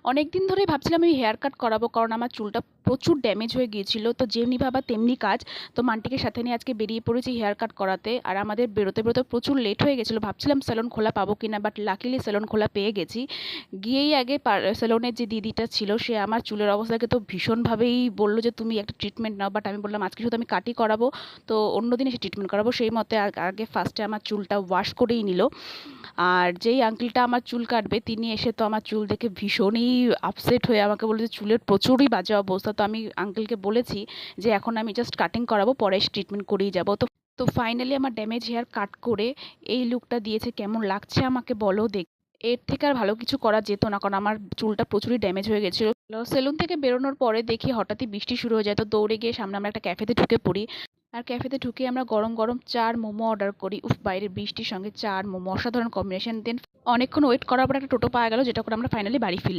অনেক দিন ধরেই ভাবছিলাম আমি হেয়ার কাট করাবো, কারণ আমার চুলটা প্রচুর ড্যামেজ হয়ে গিয়েছিল। তো যেমনি ভাবা তেমনি কাজ। তো মান্টিকে সাথে নিয়ে আজকে বেরিয়ে পড়েছি হেয়ার কাট করাতে। আর আমাদের বেরোতে বেরোতে প্রচুর লেট হয়ে গেছিলো, ভাবছিলাম স্যালন খোলা পাবো কিনা, বাট লাকিলি স্যালন খোলা পেয়ে গেছি। গিয়েই আগে স্যালনের যে দিদিটা ছিল সে আমার চুলের অবস্থাকে তো ভীষণভাবেই বললো যে তুমি একটা ট্রিটমেন্ট নাও, বাট আমি বললাম আজকে শুধু আমি কাটই করাবো, তো অন্য দিন এসে ট্রিটমেন্ট করাবো। সেই মতে আগে ফার্স্টে আমার চুলটা ওয়াশ করেই নিল। আর যেই আঙ্কেলটা আমার চুল কাটবে তিনি এসে তো আমার চুল দেখে ভীষণই আপসেট হয়ে আমাকে বলল যে চুলের প্রচুরই বাজে অবস্থা। তো আমি আঙ্কেলকে বলেছি যে এখন আমি জাস্ট কাটিং করাবো, পরে এসে ট্রিটমেন্ট করেই যাবো। তো তো ফাইনালি আমার ড্যামেজ হেয়ার কাট করে এই লুকটা দিয়েছে। কেমন লাগছে আমাকে বলো দেখ। এর থেকে আর ভালো কিছু করা যেত না, কারণ আমার চুলটা প্রচুরই ড্যামেজ হয়ে গেছিলো। সেলুন থেকে বেরোনোর পরে দেখি হঠাৎই বৃষ্টি শুরু হয়ে যায়, তো দৌড়ে গিয়ে সামনে আমরা একটা ক্যাফেতে ঢুকে পড়ি। আর ক্যাফেতে ঢুকে আমরা গরম গরম চা আর মোমো অর্ডার করি। উফ, বাইরের বৃষ্টির সঙ্গে চা আর মোমো অসাধারণ কম্বিনেশন। দেন অনেকক্ষণ ওয়েট করার পর একটা টোটো পাওয়া গেল, যেটা করে আমরা ফাইনালি বাড়ি ফিরলাম।